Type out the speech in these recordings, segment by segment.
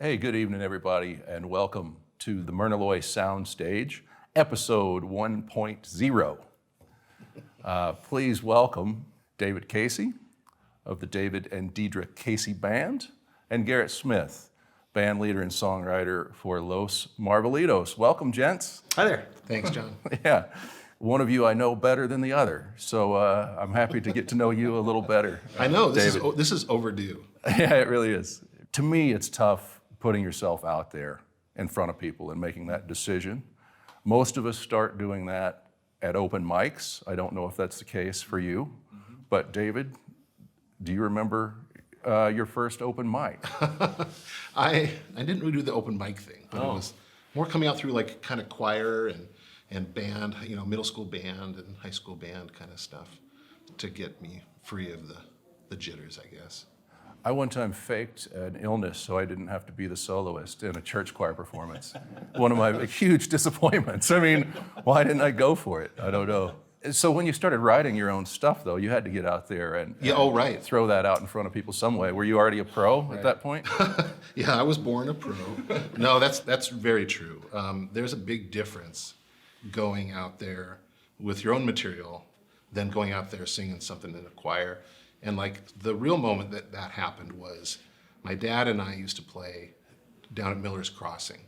Hey, good evening, everybody, and welcome to the Myrna Soundstage, episode 1.0. Please welcome David Casey of the David and Deidre Casey Band, and Garrett Smith, band leader and songwriter for Los Marvelitos. Welcome, gents. Hi there. Thanks, John. Yeah, one of you I know better than the other, so I'm happy to get to know you a little better. I know, David. this is overdue. Yeah, it really is. To me, it's tough putting yourself out there in front of people and making that decision. Most of us start doing that at open mics. I don't know if that's the case for you, but David, do you remember your first open mic? I didn't really do the open mic thing, but it was more coming out through like kind of choir and band, you know, middle school band and high school band kind of stuff to get me free of the jitters, I guess. I one time faked an illness so I didn't have to be the soloist in a church choir performance. One of my huge disappointments. I mean, why didn't I go for it? I don't know. So when you started writing your own stuff, though, you had to get out there and throw that out in front of people some way. Were you already a pro at that point? Yeah, I was born a pro. No, that's very true. There's a big difference going out there with your own material than going out there singing something in a choir. And like the real moment that happened was my dad and I used to play down at Miller's Crossing,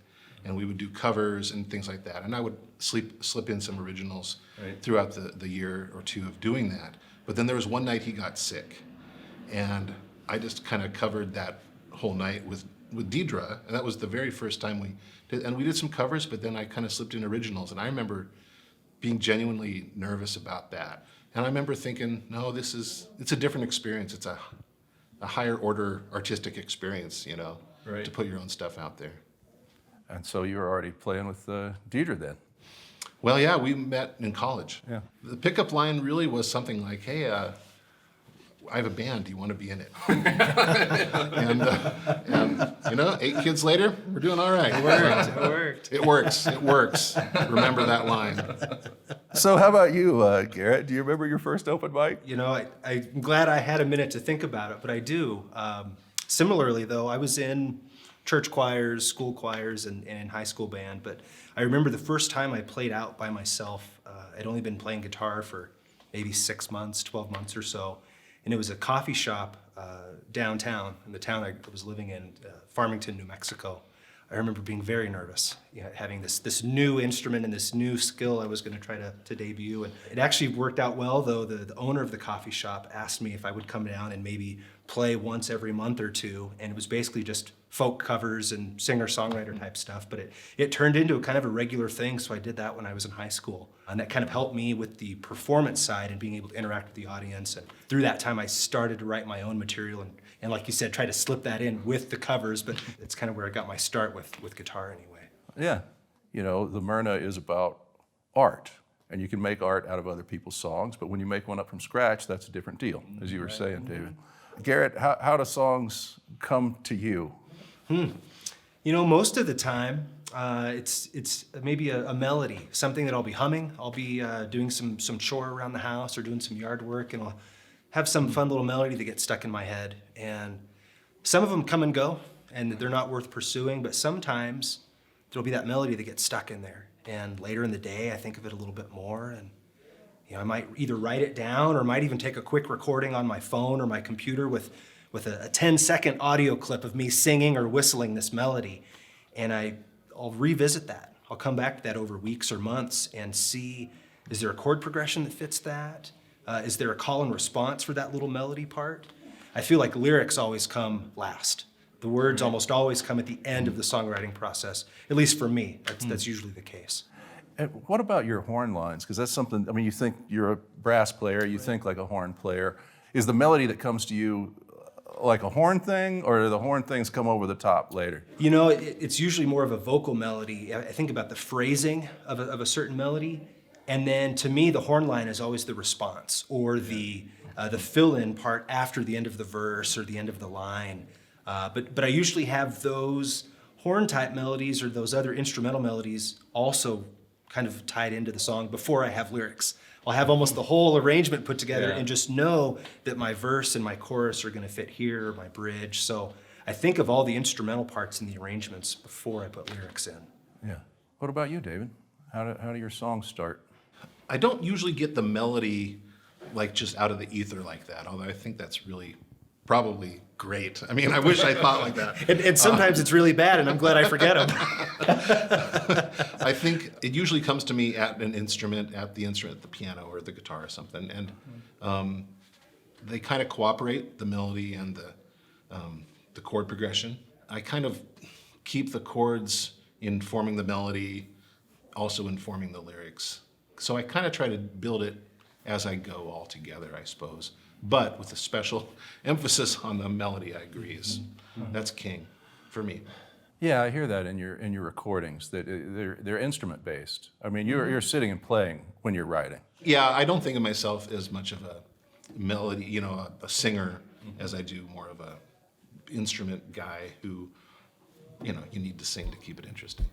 and we would do covers and things like that. And I would slip in some originals throughout the year or two of doing that. But then there was one night he got sick, and I just kind of covered that whole night with Deidre, and that was the very first time we did. And we did some covers, but then I kind of slipped in originals, and I remember being genuinely nervous about that. And I remember thinking, no, it's a different experience. It's a higher order artistic experience, you know, to put your own stuff out there. And so you were already playing with Deidre then? Well, yeah, we met in college. Yeah. The pickup line really was something like, hey, I have a band, do you want to be in it? and you know, 8 kids later, we're doing all right. It works. Remember that line. So how about you, Garrett? Do you remember your first open mic? You know, I'm glad I had a minute to think about it, but I do. Similarly, though, I was in church choirs, school choirs, and in high school band, but I remember the first time I played out by myself. I'd only been playing guitar for maybe 6 months, 12 months or so, and it was a coffee shop downtown in the town I was living in, Farmington, New Mexico. I remember being very nervous, you know, having this new instrument and this new skill I was going to try to debut. And it actually worked out well, though. The owner of the coffee shop asked me if I would come down and maybe play once every month or two. And it was basically just folk covers and singer-songwriter type stuff. But it turned into a kind of a regular thing, so I did that when I was in high school. And that kind of helped me with the performance side and being able to interact with the audience. And through that time, I started to write my own material and like you said, try to slip that in with the covers, but it's kind of where I got my start with guitar anyway. Yeah. You know, the Myrna is about art, and you can make art out of other people's songs, but when you make one up from scratch, that's a different deal, as you were saying, David. Garrett, how do songs come to you? You know, most of the time, it's maybe a melody, something that I'll be humming. I'll be doing some chore around the house or doing some yard work, and I'll have some fun little melody that gets stuck in my head. And some of them come and go, and they're not worth pursuing, but sometimes there'll be that melody that gets stuck in there. And later in the day, I think of it a little bit more, and you know, I might either write it down or might even take a quick recording on my phone or my computer with a 10-second audio clip of me singing or whistling this melody. And I'll revisit that. I'll come back to that over weeks or months and see, is there a chord progression that fits that? Is there a call and response for that little melody part? I feel like lyrics always come last. The words almost always come at the end of the songwriting process, at least for me. That's usually the case. And what about your horn lines? Because that's something, I mean, you think you're a brass player, you think like a horn player. Is the melody that comes to you like a horn thing, or do the horn things come over the top later? You know, it's usually more of a vocal melody. I think about the phrasing of a certain melody, and then to me, the horn line is always the response or the fill-in part after the end of the verse or the end of the line. But I usually have those horn-type melodies or those other instrumental melodies also kind of tied into the song before I have lyrics. I'll have almost the whole arrangement put together and just know that my verse and my chorus are going to fit here, or my bridge. So I think of all the instrumental parts in the arrangements before I put lyrics in. Yeah. What about you, David? How do your songs start? I don't usually get the melody like just out of the ether like that, although I think that's really probably great. I mean, I wish I thought like that. And sometimes it's really bad, and I'm glad I forget them. I think it usually comes to me at the instrument, the piano or the guitar or something, and they kind of cooperate, the melody and the chord progression. I kind of keep the chords informing the melody, also informing the lyrics. So I kind of try to build it as I go all together, I suppose. But with a special emphasis on the melody, I agree. That's king for me. Yeah, I hear that in your recordings, that they're instrument based. I mean, you're sitting and playing when you're writing. Yeah, I don't think of myself as much of a melody, a singer, as I do more of a instrument guy who, you need to sing to keep it interesting.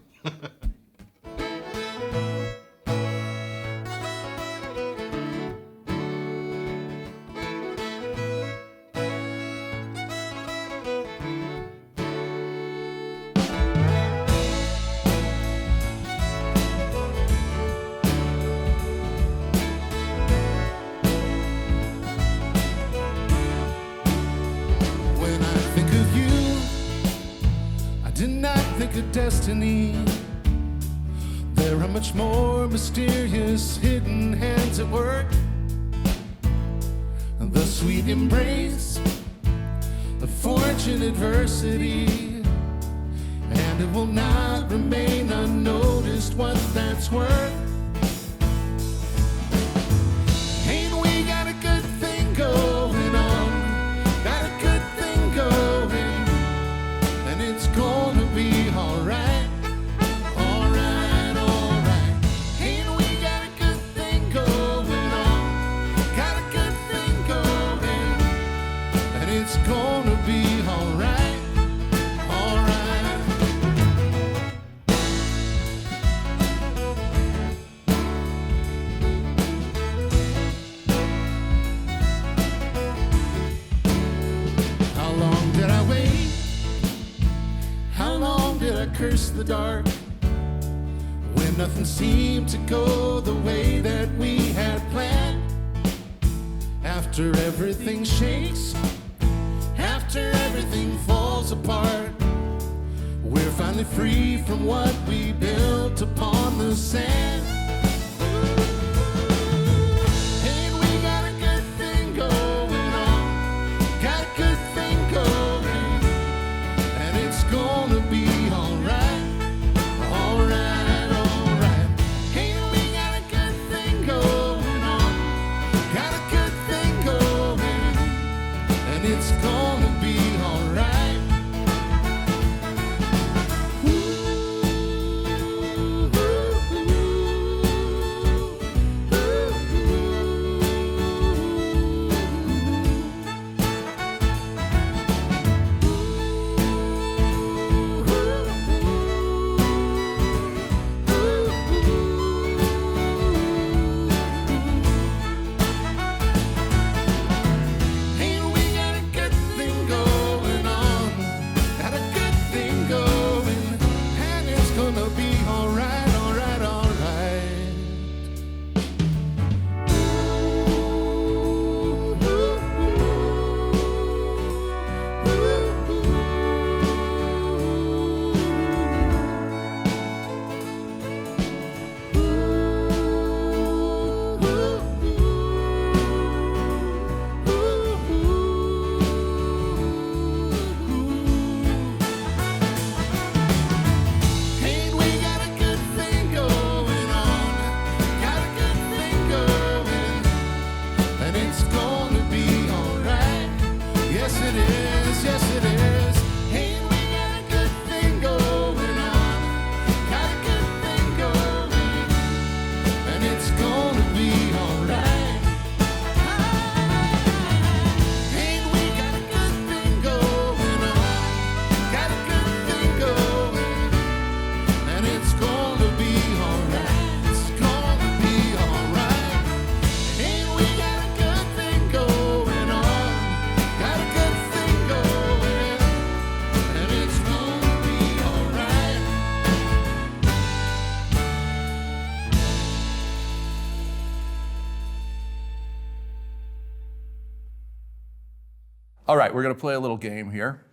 Destiny. There are much more mysterious hidden hands at work. The sweet embrace of fortune adversity, and it will not remain unnoticed what that's worth. Ain't we got a good thing going on? Got a good thing going, and it's gonna be alright. Alright, alright. Ain't we got a good thing going on? Got a good thing going, and it's gonna be alright. Alright. How long did I wait? How long did I curse the dark when nothing seemed to go the way that we had planned? After everything shakes, after everything falls apart, we're finally free from what we built upon the sand. Ain't we got a good thing going on? Got a good thing going, and it's gonna be alright. Alright, alright. Ain't we got a good thing going on? Got a good thing going, and it's gonna be alright. Ooh, ooh, ooh. All right, we're going to play a little game here.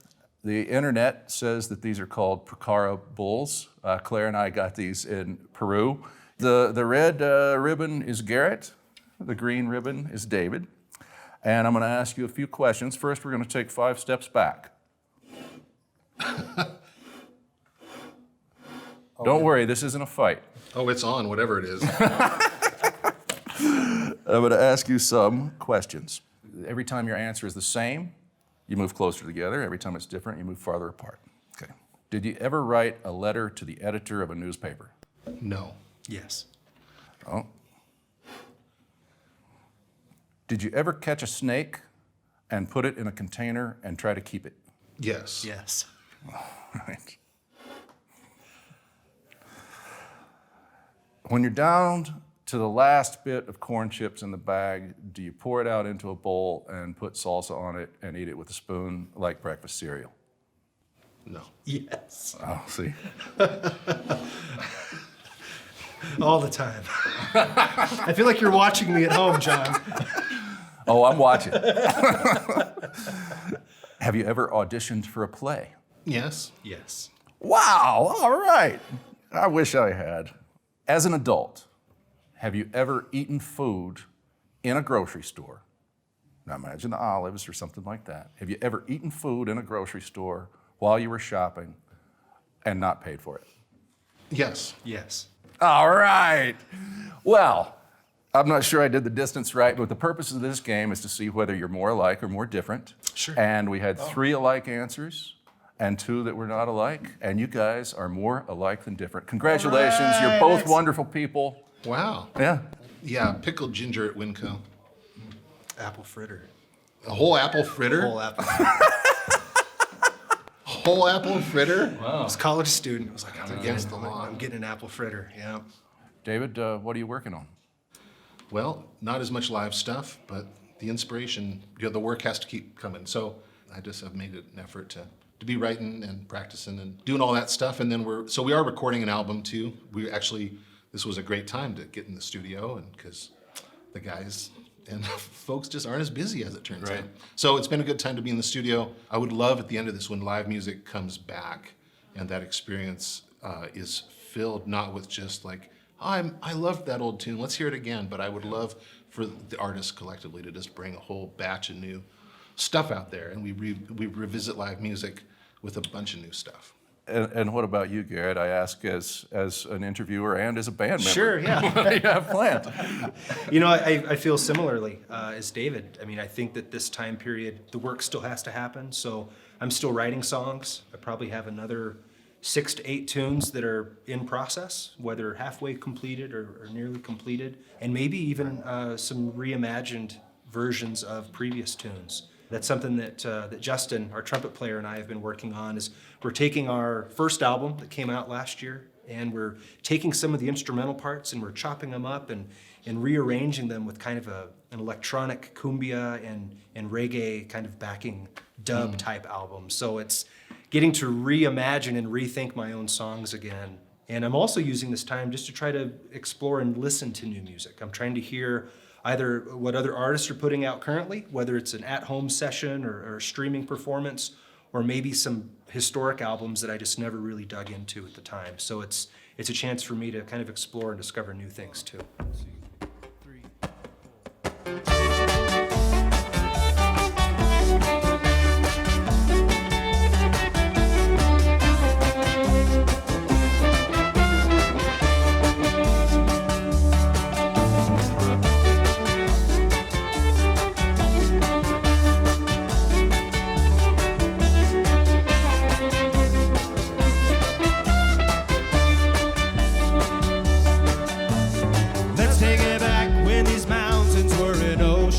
The internet says that these are called Pucara bulls. Claire and I got these in Peru. The red ribbon is Garrett. The green ribbon is David. And I'm going to ask you a few questions. First, we're going to take 5 steps back. Don't worry, this isn't a fight. Oh, it's on, whatever it is. I'm going to ask you some questions. Every time your answer is the same, you move closer together. Every time it's different, you move farther apart. Okay. Did you ever write a letter to the editor of a newspaper? No. Yes. Oh. Did you ever catch a snake and put it in a container and try to keep it? Yes. Yes. Right. When you're down to the last bit of corn chips in the bag, do you pour it out into a bowl and put salsa on it and eat it with a spoon like breakfast cereal? No. Yes. Oh, see. All the time. I feel like you're watching me at home, John. Oh, I'm watching. Have you ever auditioned for a play? Yes. Yes. Wow, all right. I wish I had. As an adult, have you ever eaten food in a grocery store? Now imagine the Olives or something like that. Have you ever eaten food in a grocery store while you were shopping and not paid for it? Yes. Yes. All right. Well, I'm not sure I did the distance right, but the purpose of this game is to see whether you're more alike or more different. Sure. And we had 3 alike answers and 2 that were not alike, and you guys are more alike than different. Congratulations, you're both wonderful people. Wow. Yeah. Yeah, pickled ginger at Winco. Apple fritter. A whole apple fritter? Whole apple. Whole apple fritter? I was a college student. I was like, against the law. I'm getting an apple fritter. Yeah. David, what are you working on? Well, not as much live stuff, but the inspiration, the work has to keep coming. So I just have made it an effort to be writing and practicing and doing all that stuff. And then we are recording an album too. This was a great time to get in the studio, and because the guys and folks just aren't as busy as it turns out. So it's been a good time to be in the studio. I would love at the end of this when live music comes back and that experience is filled not with just like, oh, I loved that old tune, let's hear it again, but I would love for the artists collectively to just bring a whole batch of new stuff out there, and we revisit live music with a bunch of new stuff. And what about you, Garrett? I ask as an interviewer and as a band member. Sure, yeah. What do you have planned? You know, I feel similarly as David. I mean, I think that this time period, the work still has to happen. So I'm still writing songs. I probably have another 6 to 8 tunes that are in process, whether halfway completed or nearly completed, and maybe even some reimagined versions of previous tunes. That's something that Justin, our trumpet player, and I have been working on. Is we're taking our first album that came out last year, and we're taking some of the instrumental parts and we're chopping them up and rearranging them with kind of an electronic cumbia and reggae kind of backing dub type album. So it's getting to reimagine and rethink my own songs again. And I'm also using this time just to try to explore and listen to new music. I'm trying to hear either what other artists are putting out currently, whether it's an at-home session or a streaming performance, or maybe some historic albums that I just never really dug into at the time. So it's a chance for me to kind of explore and discover new things too. Let's take it back when these mountains were an ocean.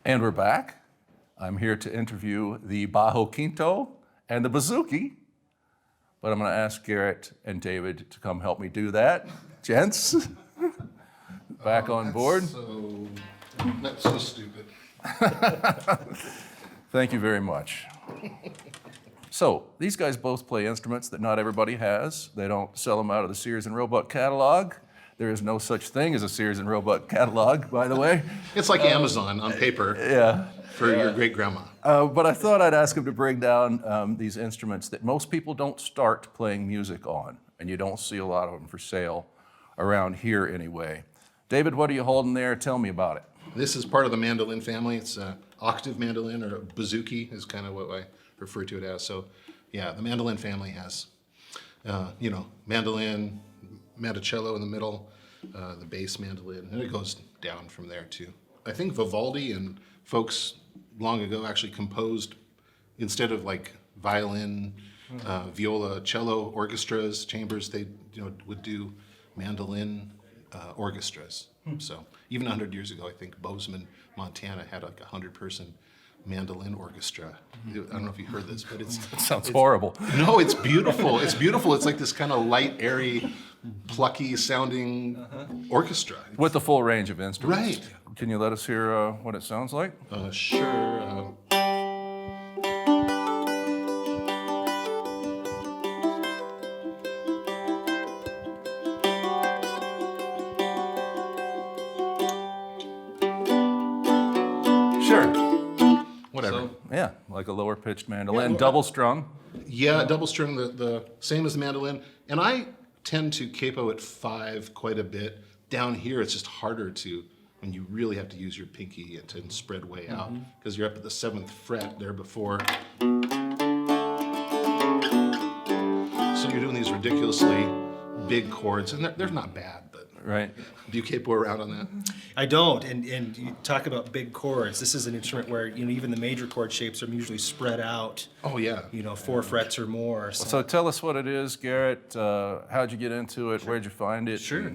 And we're back. I'm here to interview the bajo quinto and the bouzouki, but I'm going to ask Garrett and David to come help me do that. Gents, back on board. That's so stupid. Thank you very much. So, these guys both play instruments that not everybody has. They don't sell them out of the Sears and Roebuck catalog. There is no such thing as a Sears and Roebuck catalog, by the way. It's like Amazon on paper for your great-grandma. But I thought I'd ask them to bring down these instruments that most people don't start playing music on, and you don't see a lot of them for sale around here anyway. David, what are you holding there? Tell me about it. This is part of the mandolin family. It's an octave mandolin, or a bouzouki is kind of what I refer to it as. So, yeah, the mandolin family has, mandolin, mandocello in the middle, the bass mandolin, and it goes down from there too. I think Vivaldi and folks long ago actually composed, instead of like violin, viola, cello orchestras, chambers, they would do mandolin orchestras. So even 100 years ago, I think Bozeman, Montana had like a 100-person mandolin orchestra. I don't know if you heard this, but it Sounds horrible. No, it's beautiful. It's beautiful. It's like this kind of light, airy, plucky sounding orchestra. With the full range of instruments. Right. Can you let us hear what it sounds like? Sure. Sure. Whatever. Yeah, like a lower pitched mandolin, double strung. Yeah, double string, the same as the mandolin. And I tend to capo at 5 quite a bit. Down here, it's just harder to, when you really have to use your pinky and spread way out, because you're up at the 7th fret there before. So you're doing these ridiculously big chords, and they're not bad, but Right. do you capo around on that? I don't, and you talk about big chords. This is an instrument where even the major chord shapes are usually spread out. Oh, yeah. 4 frets or more. So tell us what it is, Garrett. How'd you get into it? Where'd you find it? Sure.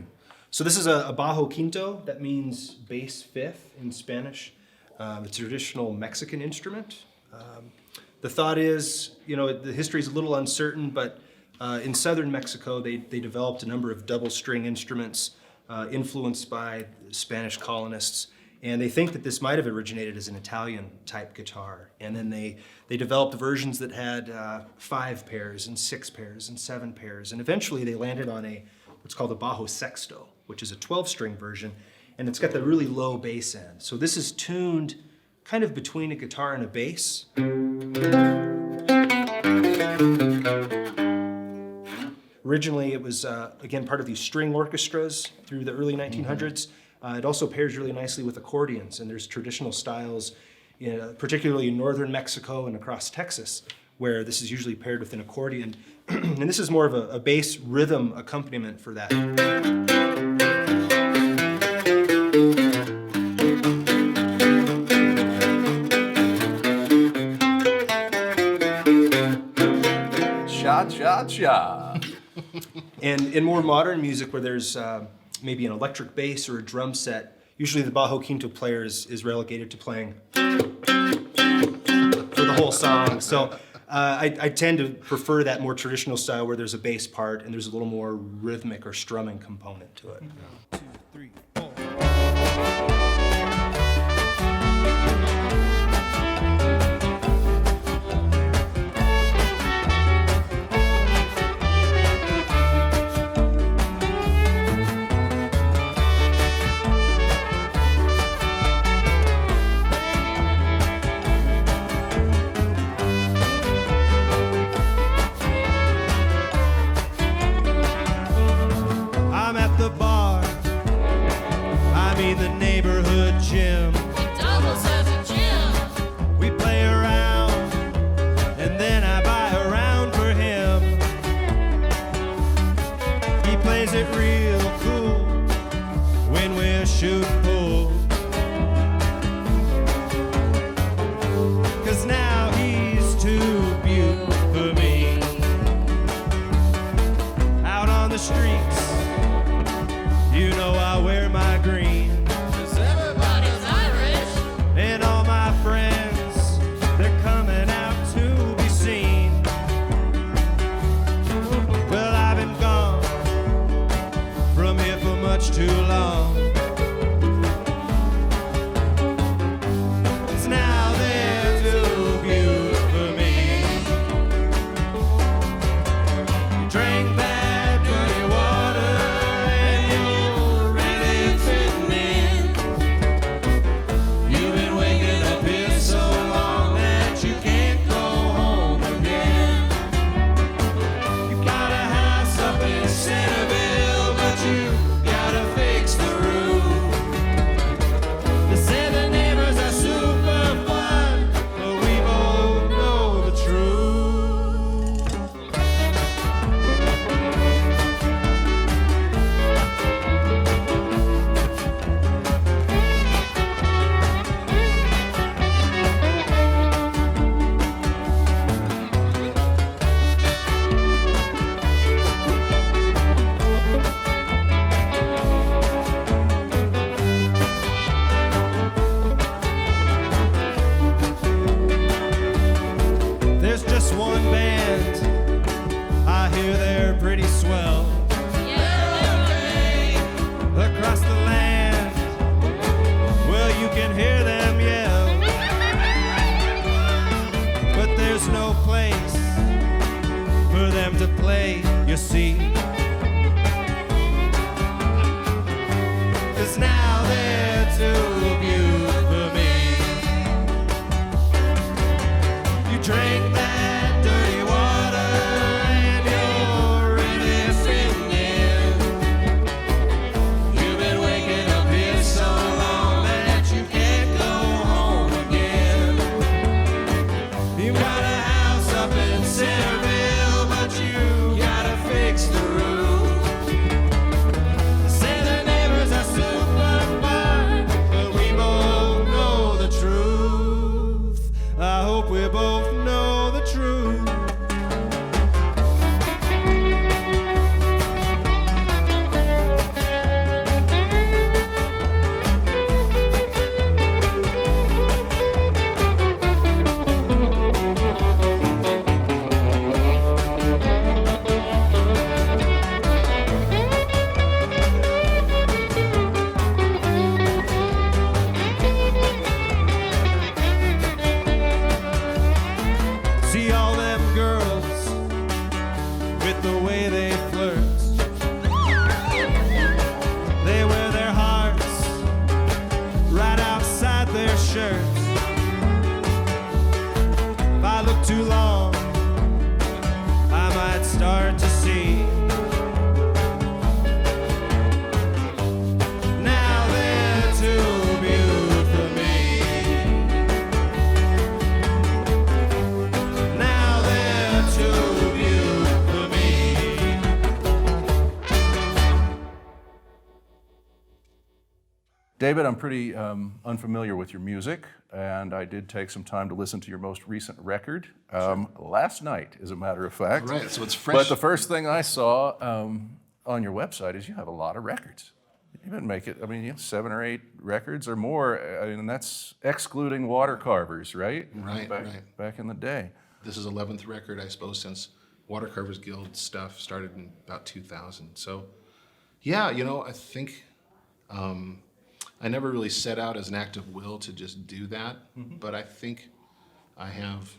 So this is a bajo quinto. That means bass fifth in Spanish. It's a traditional Mexican instrument. The thought is, the history is a little uncertain, but in southern Mexico, they developed a number of double string instruments influenced by Spanish colonists. And they think that this might have originated as an Italian type guitar. And then they developed versions that had 5 pairs and 6 pairs and 7 pairs. And eventually they landed on what's called a bajo sexto, which is a 12-string version. And it's got the really low bass end. So this is tuned kind of between a guitar and a bass. Originally, it was, again, part of these string orchestras through the early 1900s. It also pairs really nicely with accordions, and there's traditional styles, particularly in northern Mexico and across Texas, where this is usually paired with an accordion. And this is more of a bass rhythm accompaniment for that. Cha-cha-cha. And in more modern music, where there's maybe an electric bass or a drum set, usually the bajo quinto player is relegated to playing for the whole song. So I tend to prefer that more traditional style where there's a bass part and there's a little more rhythmic or strumming component to it. 2, 3, 4. I'm at the bar, I mean the neighborhood gym. McDonald's has a gym. We play around, and then I buy a round for him. He plays it real cool when we're shooting pool. 'Cause now he's too beautiful for me. Out on the streets, you know I wear my green. 'Cause everybody's Irish. And all my hear they're pretty swell. Across the land, well, you can hear them yell. But there's no place for them to play, you see. 'Cause now they're too cute for me. You drink that dirty water and you're really singing. You've been waking up here so long that you can't go home again. You got a house up in Centerville, but you gotta fix the roof. Say the neighbors are super fine, but we both know the truth. I hope we both know the truth. See all them girls with the way they flirt. They wear their hearts right outside their shirts. If I look too long, I might start to see. Now they're too beautiful for me. Now they're too beautiful for me. David, I'm pretty unfamiliar with your music, and I did take some time to listen to your most recent record last night, as a matter of fact. Right, so it's fresh. But the first thing I saw on your website is you have a lot of records. You didn't make it, I mean, you have 7 or 8 records or more, and that's excluding Water Carvers, right? Right, right. Back in the day. This is 11th record, I suppose, since Watercarvers Guild stuff started in about 2000. So, yeah, you know, I think I never really set out as an act of will to just do that, but I think I have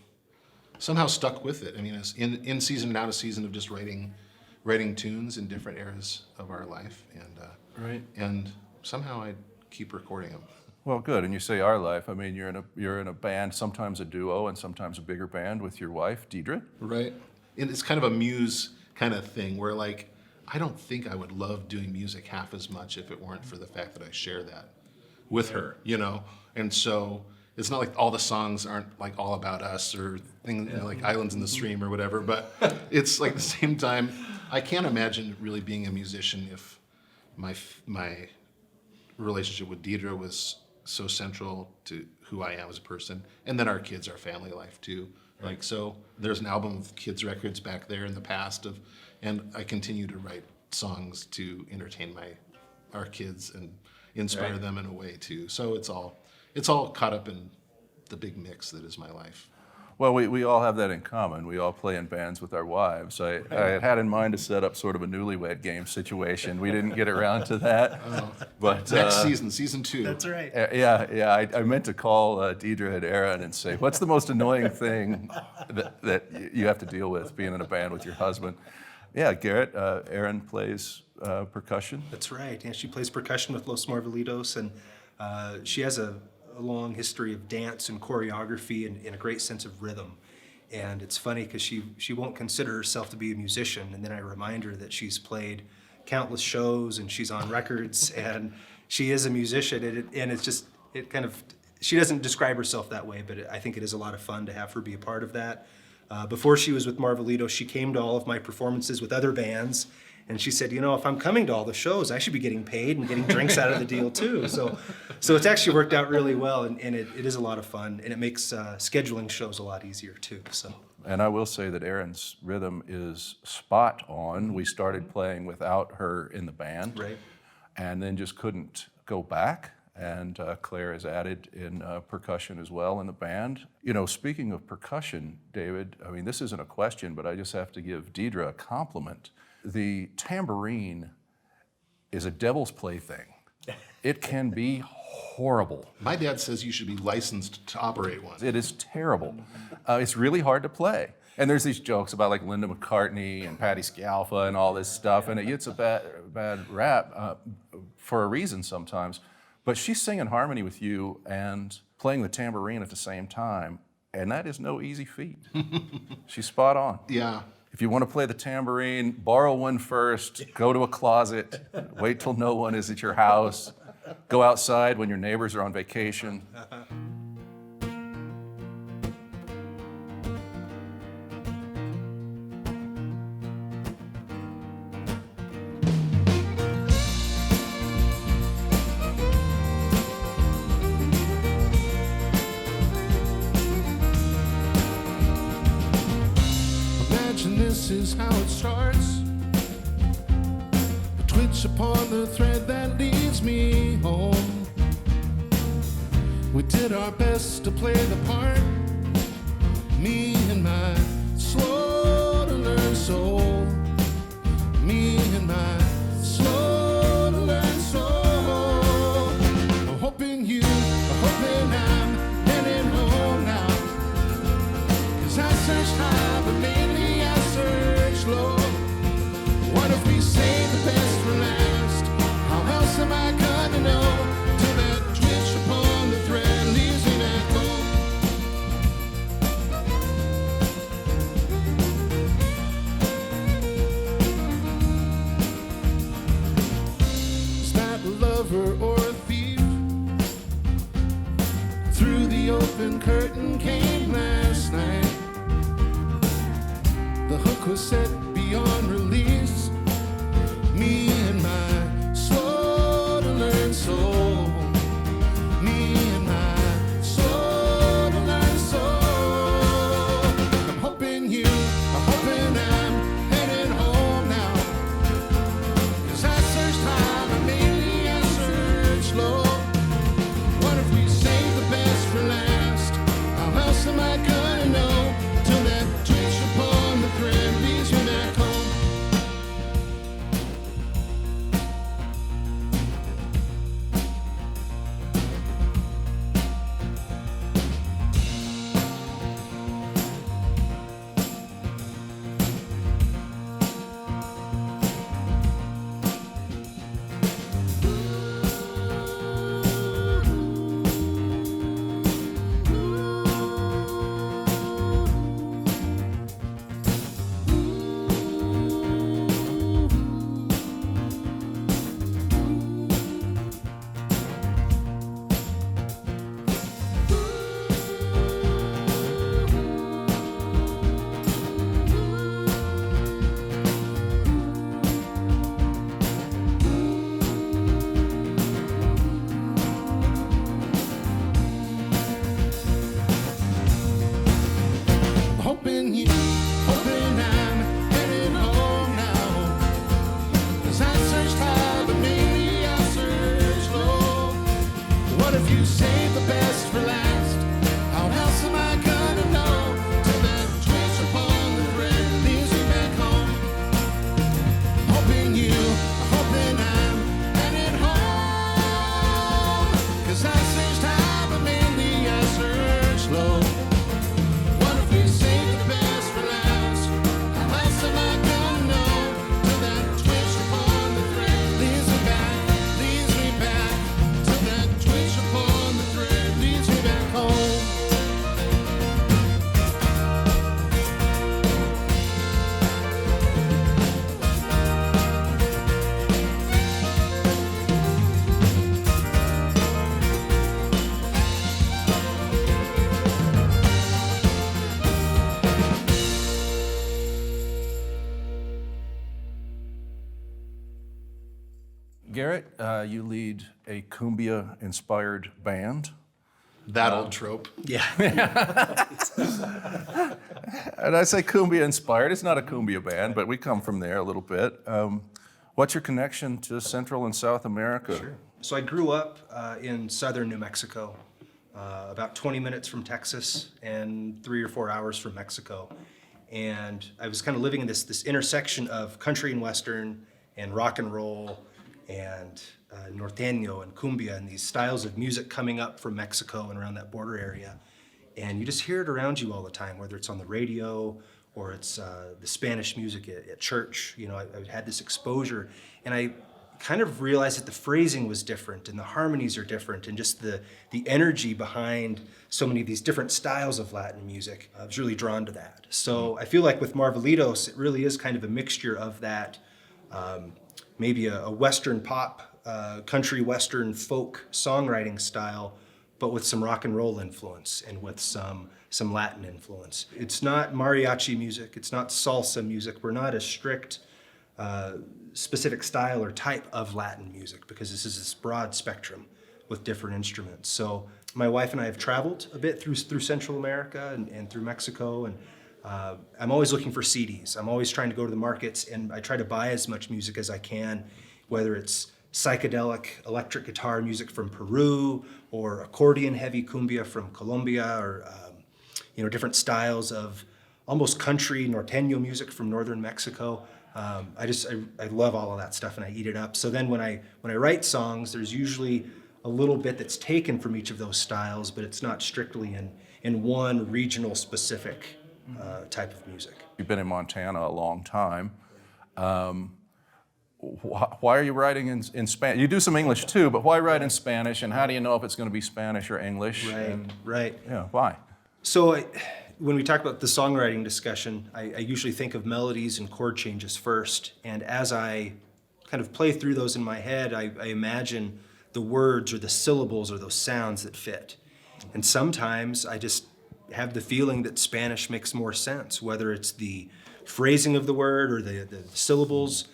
somehow stuck with it. I mean, it's in season and out of season of just writing tunes in different eras of our life, and somehow I keep recording them. Well, good. And you say our life. I mean, you're in a band, sometimes a duo, and sometimes a bigger band with your wife, Deidre. Right. And it's kind of a muse kind of thing where, like, I don't think I would love doing music half as much if it weren't for the fact that I share that with her, you know? And so it's not like all the songs aren't like all about us or things, you know, like Islands in the Stream or whatever, but it's like at the same time, I can't imagine really being a musician if my relationship with Deidre was so central to who I am as a person. And then our kids, our family life too. Like, so there's an album of kids records back there in the past and I continue to write songs to entertain our kids and inspire them in a way too. So it's all caught up in the big mix that is my life. Well, we all have that in common. We all play in bands with our wives. I had in mind to set up sort of a newlywed game situation. We didn't get around to that. But Next season 2. That's right. Yeah. I meant to call Deidre and Aaron and say, what's the most annoying thing that you have to deal with being in a band with your husband? Yeah, Garrett, Aaron plays percussion. That's right. Yeah, she plays percussion with Los Marvelitos, and she has a long history of dance and choreography and a great sense of rhythm. And it's funny because she won't consider herself to be a musician, and then I remind her that she's played countless shows and she's on records and she is a musician, and it's just, it kind of, she doesn't describe herself that way, but I think it is a lot of fun to have her be a part of that. Before she was with Marvelitos, she came to all of my performances with other bands, and she said, you know, if I'm coming to all the shows, I should be getting paid and getting drinks out of the deal too. So it's actually worked out really well, and it is a lot of fun, and it makes scheduling shows a lot easier too. So. And I will say that Erin's rhythm is spot on. We started playing without her in the band, Right. and then just couldn't go back. And Claire is added in percussion as well in the band. You know, speaking of percussion, David, I mean, this isn't a question, but I just have to give Deidre a compliment. The tambourine is a devil's plaything. It can be horrible. My dad says you should be licensed to operate one. It is terrible. It's really hard to play. And there's these jokes about like Linda McCartney and Patti Scialfa and all this stuff, and it gets a bad rap for a reason sometimes. But she's singing harmony with you and playing the tambourine at the same time, and that is no easy feat. She's spot on. Yeah. If you want to play the tambourine, borrow one first, go to a closet, wait till no one is at your house, go outside when your neighbors are on vacation. Imagine this is how it starts. A twitch upon the thread that leads me home. We did our best to play the part, me and my slow to learn soul. Me and my slow to learn soul. I'm hoping I'm heading home now. 'Cause I searched high, but lately I searched low. What if we save the best for last? How else am I gonna know? Till that twitch upon the thread leaves me back home. Is that a lover or a thief? Through the open curtain came last night. The hook was set beyond release. Me and my slow to learn soul. Me and my slow to learn soul. I'm hoping I'm heading home now. 'Cause I searched high, but maybe I searched low. What if we save the best for last? How else am I gonna know? Till that twitch upon the thread leads me back home. Hoping I'm heading home now. 'Cause I searched high, but maybe I searched low. What if you save the best for last? How else am I gonna know? Till that twitch upon the thread leads me back home. Hoping I'm heading home. 'Cause I searched high, but maybe I searched low. What if we save the best for last? How else am I gonna know? Till that twitch upon the thread leads me back. Till that twitch upon the thread leads me back home. Garrett, you lead a cumbia-inspired band. That old trope. Yeah. And I say cumbia-inspired. It's not a cumbia band, but we come from there a little bit. What's your connection to Central and South America? So I grew up in southern New Mexico, about 20 minutes from Texas and 3 or 4 hours from Mexico. And I was kind of living in this intersection of country and western and rock and roll and norteño and cumbia and these styles of music coming up from Mexico and around that border area. And you just hear it around you all the time, whether it's on the radio or it's the Spanish music at church. You know, I had this exposure, and I kind of realized that the phrasing was different and the harmonies are different, and just the energy behind so many of these different styles of Latin music. I was really drawn to that. So I feel like with Marvelitos, it really is kind of a mixture of that, maybe a Western pop, country Western folk songwriting style, but with some rock and roll influence and with some Latin influence. It's not mariachi music, it's not salsa music. We're not a strict specific style or type of Latin music, because this is this broad spectrum with different instruments. So my wife and I have traveled a bit through Central America and through Mexico, and I'm always looking for CDs. I'm always trying to go to the markets, and I try to buy as much music as I can, whether it's psychedelic electric guitar music from Peru or accordion heavy cumbia from Colombia, or different styles of almost country norteño music from northern Mexico. I love all of that stuff, and I eat it up. So then when I write songs, there's usually a little bit that's taken from each of those styles, but it's not strictly in one regional specific type of music. You've been in Montana a long time. Why are you writing in Spanish? You do some English too, but why write in Spanish, and how do you know if it's going to be Spanish or English? Right. Yeah, why? So when we talk about the songwriting discussion, I usually think of melodies and chord changes first. And as I kind of play through those in my head, I imagine the words or the syllables or those sounds that fit. And sometimes I just have the feeling that Spanish makes more sense, whether it's the phrasing of the word or the syllables,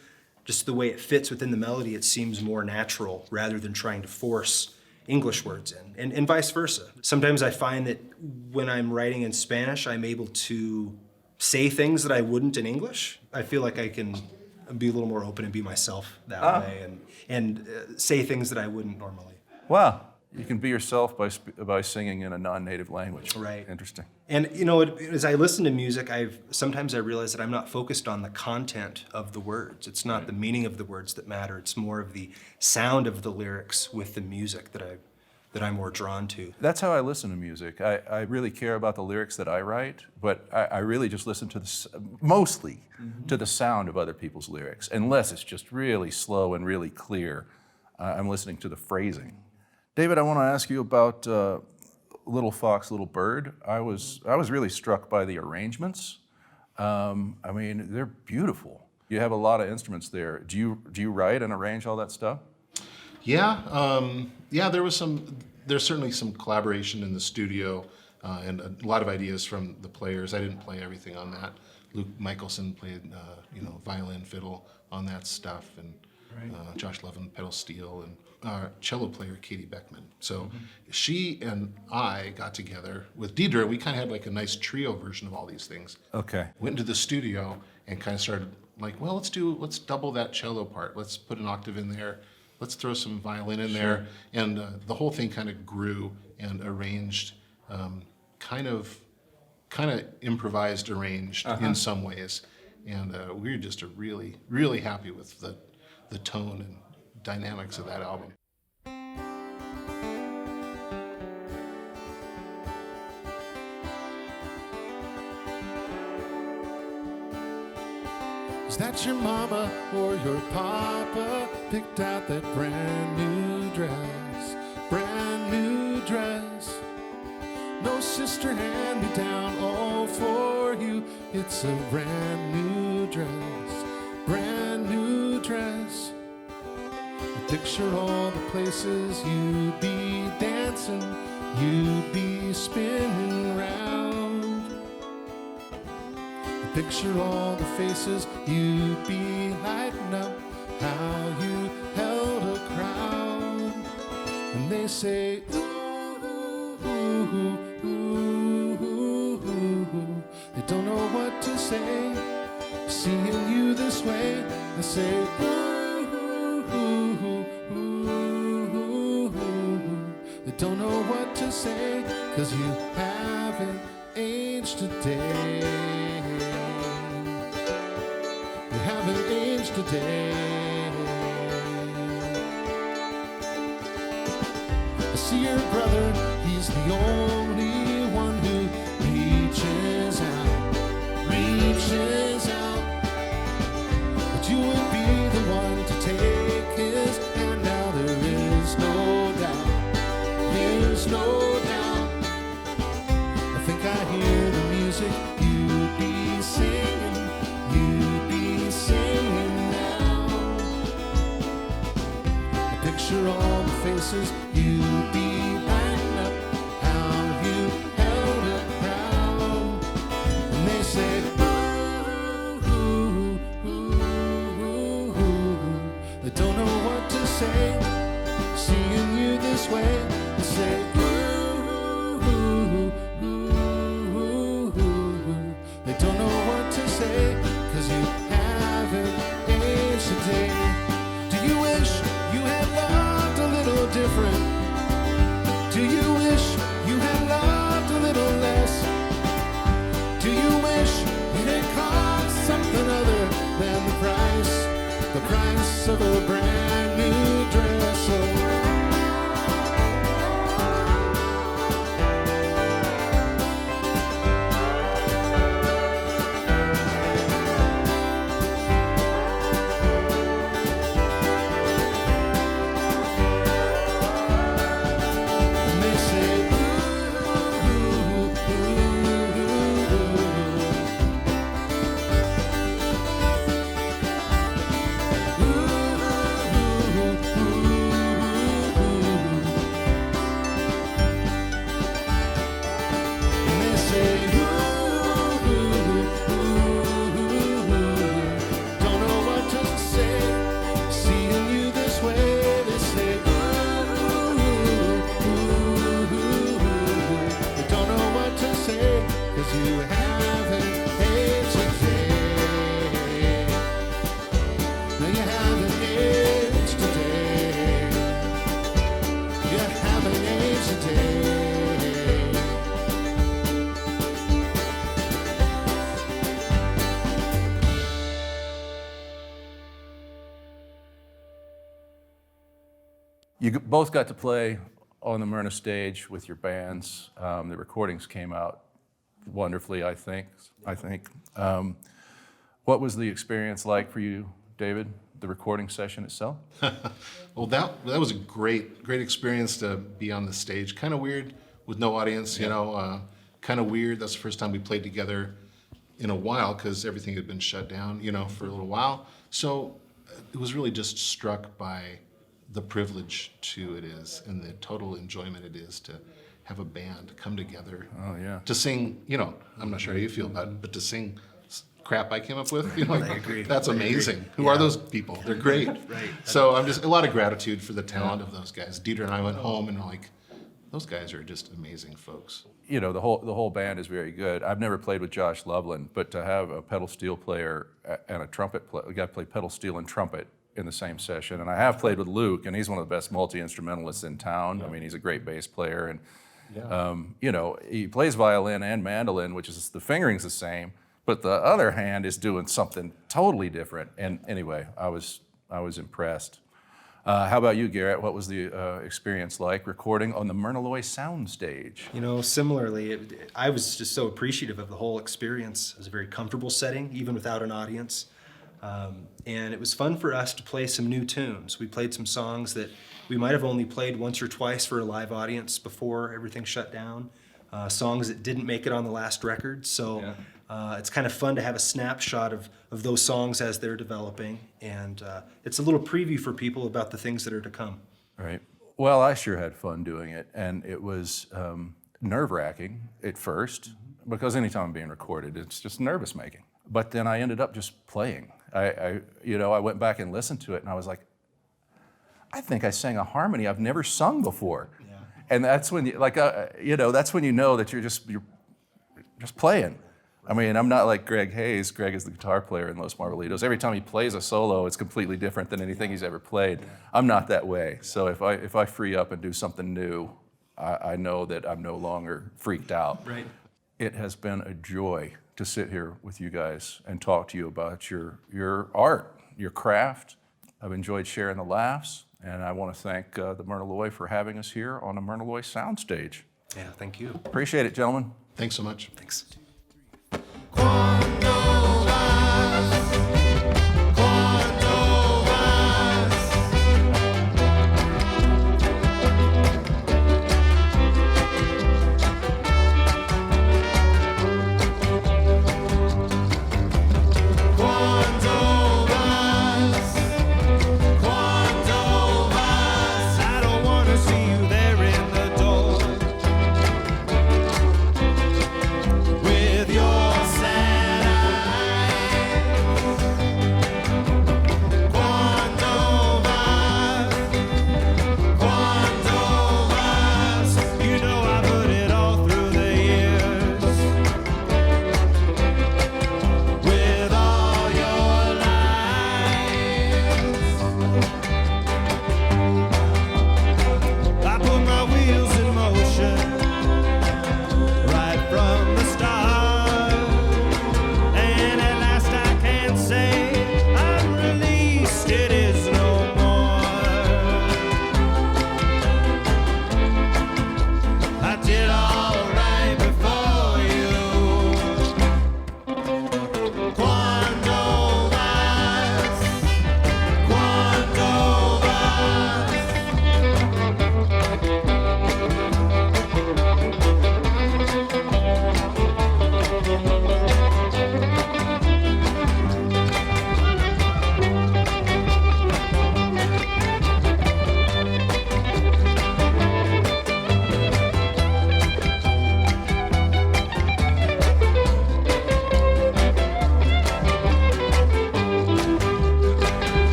just the way it fits within the melody. It seems more natural rather than trying to force English words in, and vice versa. Sometimes I find that when I'm writing in Spanish, I'm able to say things that I wouldn't in English. I feel like I can be a little more open and be myself that way, and say things that I wouldn't normally. Wow, you can be yourself by singing in a non-native language. Right. Interesting. And as I listen to music, sometimes I realize that I'm not focused on the content of the words. It's not the meaning of the words that matter. It's more of the sound of the lyrics with the music that I'm more drawn to. That's how I listen to music. I really care about the lyrics that I write, but I really just listen to mostly to the sound of other people's lyrics, unless it's just really slow and really clear. I'm listening to the phrasing. David, I want to ask you about Little Fox, Little Bird. I was really struck by the arrangements. I mean, they're beautiful. You have a lot of instruments there. Do you write and arrange all that stuff? Yeah, there's certainly some collaboration in the studio, and a lot of ideas from the players. I didn't play everything on that. Luke Michelson played, violin, fiddle on that stuff, and Josh Levin, pedal steel, and our cello player, Katie Beckman. So she and I got together with Deidre. We kind of had like a nice trio version of all these things. Okay. Went into the studio and kind of started like, well, let's double that cello part. Let's put an octave in there. Let's throw some violin in there. And the whole thing kind of grew and arranged, kind of improvised arranged in some ways. And we were just really, really happy with the tone and dynamics of that album. Is that your mama or your papa picked out that brand new dress? Brand new dress. No sister hand me down, all for you. It's a brand new dress. Brand new dress. Picture all the places you'd be dancing, you'd be spinning round. Picture all the faces you'd be lighting up, how you held a crowd. And they say, ooh, ooh, ooh, ooh, ooh, ooh. They don't know what to say, seeing you this way. They say, ooh, ooh, ooh, ooh, ooh. haven't aged a day. I see your brother, he's the only one who reaches out. But you would be the one to take his hand now. There's no doubt. I think I hear the music you'd be singing now. I picture all the faces you'd be lighting up, how you held a crowd, and they say, ooh, ooh, ooh, ooh. They don't know what to say, seeing you this way. They say, ooh, ooh, ooh, ooh. They don't know what to say, 'cause you haven't aged a day. Do you wish you had loved a little different? Do you wish you had loved a little less? Do you wish it had cost something other than the price of a brand new dress? Oh. And they say, ooh, ooh, ooh, and they say, don't know what to say, seeing you this way. They say, they don't know what to say, 'cause you haven't aged a day. No, you haven't aged a day. You haven't aged a day. Both got to play on the Myrna stage with your bands. The recordings came out wonderfully, I think. What was the experience like for you, David, the recording session itself? Well, that was a great experience to be on the stage. Kind of weird with no audience, you know. Kind of weird. That's the first time we played together in a while because everything had been shut down, you know, for a little while. So it was really just struck by the privilege it is and the total enjoyment it is to have a band come together. Oh, yeah. To sing, you know, I'm not sure how you feel about it, but to sing crap I came up with, you know, like, I agree. that's I agree. amazing. Who are those people? They're great. Right. So I'm just a lot of gratitude for the talent of those guys. Deidre and I went home and we're like, those guys are just amazing folks. You know, the whole band is very good. I've never played with Josh Loveland, but to have a pedal steel player and a trumpet player, we got to play pedal steel and trumpet in the same session. And I have played with Luke, and he's one of the best multi-instrumentalists in town. I mean, he's a great bass player, and you know, he plays violin and mandolin, which is the fingering's the same, but the other hand is doing something totally different. And anyway, I was impressed. How about you, Garrett? What was the experience like recording on the Myrna Soundstage? You know, similarly, I was just so appreciative of the whole experience. It was a very comfortable setting, even without an audience. And it was fun for us to play some new tunes. We played some songs that we might have only played once or twice for a live audience before everything shut down. Songs that didn't make it on the last record. So it's kind of fun to have a snapshot of those songs as they're developing. And it's a little preview for people about the things that are to come. Right. Well, I sure had fun doing it, and it was nerve-wracking at first, because anytime I'm being recorded, it's just nervous-making. But then I ended up just playing. I went back and listened to it, and I was like, I think I sang a harmony I've never sung before. Yeah. And that's when that's when you know that you're just playing. I mean, I'm not like Greg Hayes. Greg is the guitar player in Los Marvelitos. Every time he plays a solo, it's completely different than anything he's ever played. I'm not that way. So if I free up and do something new, I know that I'm no longer freaked out. Right. It has been a joy to sit here with you guys and talk to you about your art, your craft. I've enjoyed sharing the laughs, and I want to thank the Myrna for having us here on the Myrna Soundstage. Yeah, thank you. Appreciate it, gentlemen. Thanks so much. Thanks. Quando